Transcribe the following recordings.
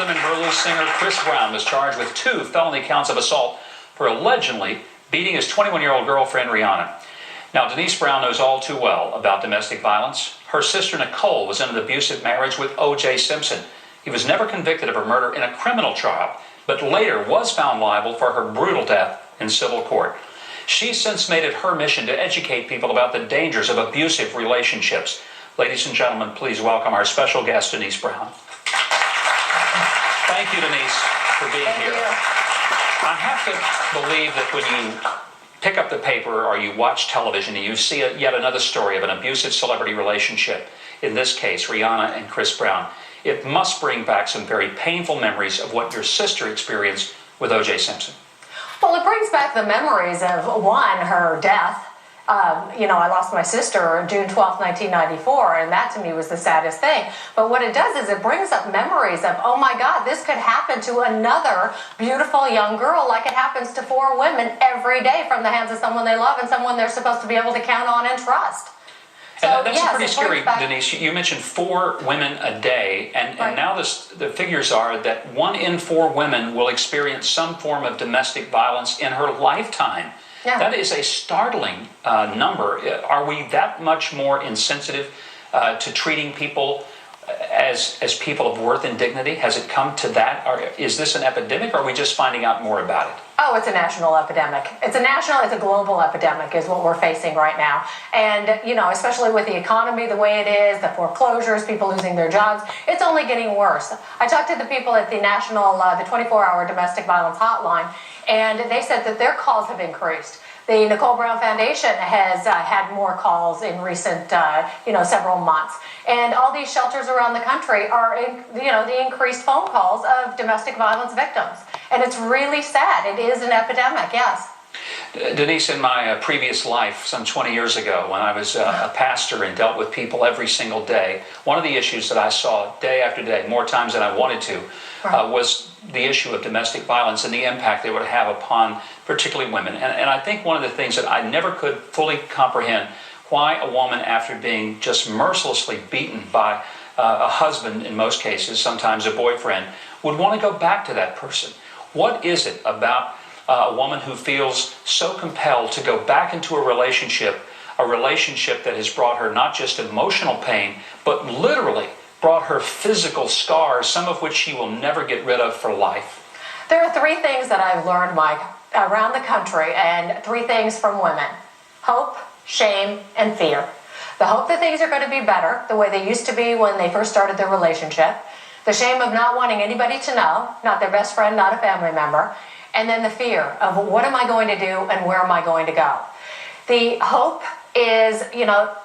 rhythm and blues singer Chris Brown was charged with 2 felony counts of assault for allegedly beating his 21-year-old girlfriend Rihanna. Now, Denise Brown knows all too well about domestic violence. Her sister Nicole was in an abusive marriage with O.J. Simpson. He was never convicted of her murder in a criminal trial, but later was found liable for her brutal death in civil court. She's since made it her mission to educate people about the dangers of abusive relationships. Ladies and gentlemen, please welcome our special guest, Denise Brown. Thank you, Denise, for being here. I have to believe that when you pick up the paper or you watch television and you see yet another story of an abusive celebrity relationship, in this case, Rihanna and Chris Brown, it must bring back some very painful memories of what your sister experienced with O.J. Simpson. Well, it brings back the memories of, one, her death. I lost my sister June 12, 1994, and that to me was the saddest thing. But what it does is it brings up memories of, oh my God, this could happen to another beautiful young girl like it happens to 4 women every day from the hands of someone they love and someone they're supposed to be able to count on and trust. So, and that's yes, pretty scary, Denise. You mentioned 4 women a day, and now the figures are that 1 in 4 women will experience some form of domestic violence in her lifetime. Yeah. That is a startling number. Are we that much more insensitive to treating people as people of worth and dignity? Has it come to that? Or is this an epidemic, or are we just finding out more about it? Oh, it's a national epidemic. It's a global epidemic is what we're facing right now. And, especially with the economy the way it is, the foreclosures, people losing their jobs, it's only getting worse. I talked to the people at the National, the 24-hour Domestic Violence Hotline, and they said that their calls have increased. The Nicole Brown Foundation has had more calls in recent, several months. And all these shelters around the country are, the increased phone calls of domestic violence victims. And it's really sad. It is an epidemic, yes. Denise, in my previous life, some 20 years ago, when I was a pastor and dealt with people every single day, one of the issues that I saw day after day, more times than I wanted to, was the issue of domestic violence and the impact it would have upon particularly women. And I think one of the things that I never could fully comprehend, why a woman, after being just mercilessly beaten by a husband in most cases, sometimes a boyfriend, would want to go back to that person. What is it about a woman who feels so compelled to go back into a relationship that has brought her not just emotional pain, but literally brought her physical scars, some of which she will never get rid of for life? There are 3 things that I've learned, Mike, around the country, and 3 things from women: hope, shame, and fear. The hope that things are going to be better, the way they used to be when they first started their relationship. The shame of not wanting anybody to know, not their best friend, not a family member. And then the fear of what am I going to do and where am I going to go? The hope is,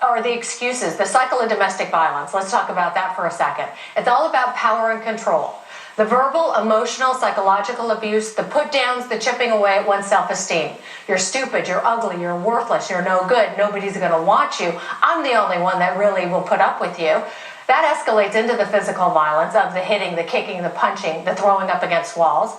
or the excuses, the cycle of domestic violence. Let's talk about that for a second. It's all about power and control. The verbal, emotional, psychological abuse, the put-downs, the chipping away at one's self-esteem. You're stupid, you're ugly, you're worthless, you're no good, nobody's going to want you. I'm the only one that really will put up with you. That escalates into the physical violence of the hitting, the kicking, the punching, the throwing up against walls.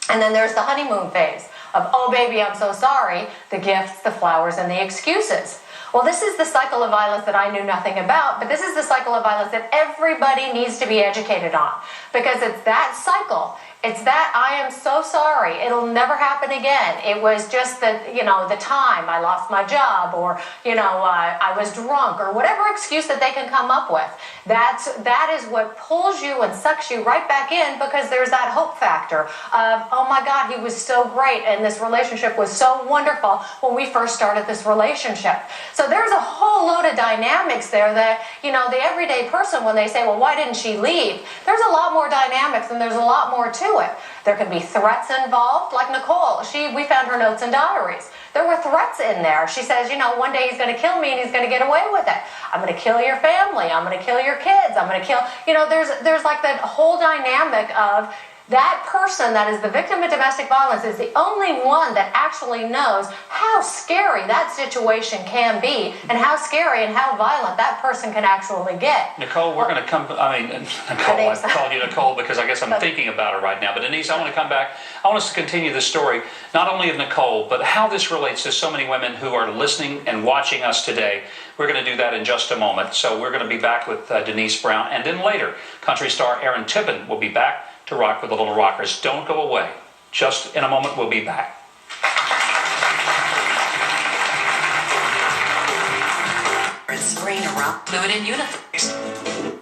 And then there's the honeymoon phase of, oh, baby, I'm so sorry, the gifts, the flowers, and the excuses. Well, this is the cycle of violence that I knew nothing about, but this is the cycle of violence that everybody needs to be educated on, because it's that cycle. It's that I am so sorry, it'll never happen again. It was just that, the time I lost my job, or, I was drunk, or whatever excuse that they can come up with. That is what pulls you and sucks you right back in, because there's that hope factor of, oh my God, he was so great, and this relationship was so wonderful when we first started this relationship. So there's a whole load of dynamics there that, the everyday person, when they say, well, why didn't she leave? There's a lot more dynamics, and there's a lot more to it. There can be threats involved, like Nicole. We found her notes and diaries. There were threats in there. She says, one day he's going to kill me and he's going to get away with it. I'm going to kill your family. I'm going to kill your kids. I'm going to kill, there's like that whole dynamic of that person that is the victim of domestic violence is the only one that actually knows how scary that situation can be and how scary and how violent that person can actually get. Nicole, we're going to come, Nicole, I've called you Nicole because I guess I'm thinking about her right now. But Denise, I want to come back. I want us to continue the story, not only of Nicole, but how this relates to so many women who are listening and watching us today. We're going to do that in just a moment. So we're going to be back with Denise Brown. And then later, country star Aaron Tippin will be back to Rock with the Little Rockers. Don't go away. Just in a moment, we'll be back. Spraying around fluid in uniforms.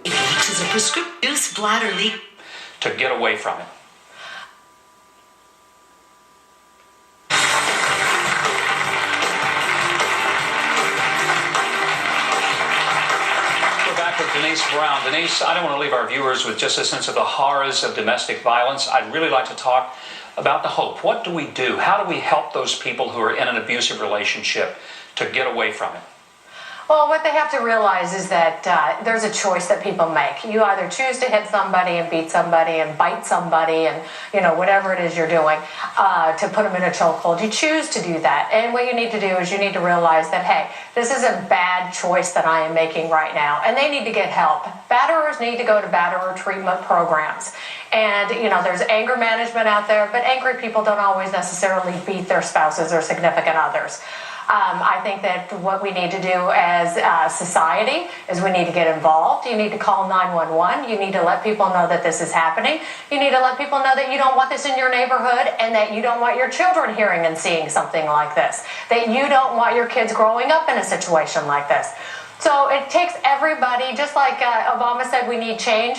It acts as a prescriptive bladder leak. To get away from it. We're back with Denise Brown. Denise, I don't want to leave our viewers with just a sense of the horrors of domestic violence. I'd really like to talk about the hope. What do we do? How do we help those people who are in an abusive relationship to get away from it? Well, what they have to realize is that there's a choice that people make. You either choose to hit somebody and beat somebody and bite somebody and, whatever it is you're doing to put them in a chokehold. You choose to do that. And what you need to do is you need to realize that, hey, this is a bad choice that I am making right now. And they need to get help. Batterers need to go to batterer treatment programs. And, there's anger management out there, but angry people don't always necessarily beat their spouses or significant others. I think that what we need to do as a society is we need to get involved. You need to call 911. You need to let people know that this is happening. You need to let people know that you don't want this in your neighborhood and that you don't want your children hearing and seeing something like this, that you don't want your kids growing up in a situation like this. So it takes everybody, just like Obama said, we need change.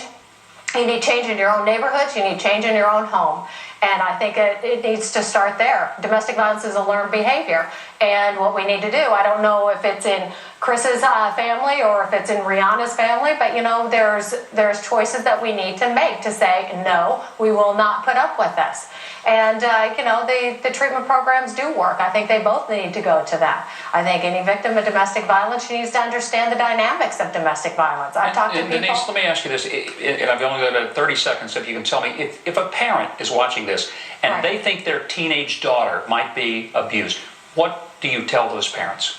You need change in your own neighborhoods. You need change in your own home. And I think it needs to start there. Domestic violence is a learned behavior. And what we need to do, I don't know if it's in Chris's family or if it's in Rihanna's family, but there's choices that we need to make to say, no, we will not put up with this. And, the treatment programs do work. I think they both need to go to that. I think any victim of domestic violence needs to understand the dynamics of domestic violence. I've talked to people. Denise, let me ask you this, and I've only got 30 seconds, if you can tell me, if a parent is watching this and Right. they think their teenage daughter might be abused, what do you tell those parents?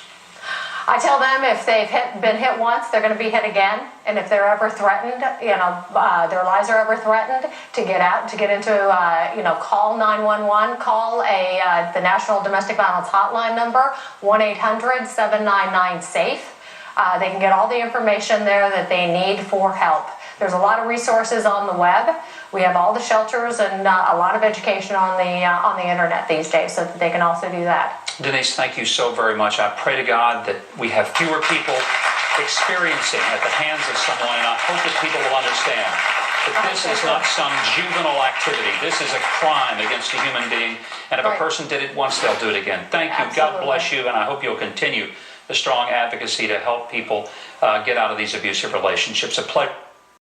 I tell them if they've been hit once, they're going to be hit again. And if they're ever threatened, their lives are ever threatened, to get out, to get into, call 911, call the National Domestic Violence Hotline number, 1-800-799-SAFE. They can get all the information there that they need for help. There's a lot of resources on the web. We have all the shelters and a lot of education on the internet these days, so that they can also do that. Denise, thank you so very much. I pray to God that we have fewer people experiencing at the hands of someone, and I hope that people will understand that this is not some juvenile activity. This is a crime against a human being, and if a person did it once, they'll do it again. Thank you. God bless you, and I hope you'll continue the strong advocacy to help people get out of these abusive relationships. A pleasure.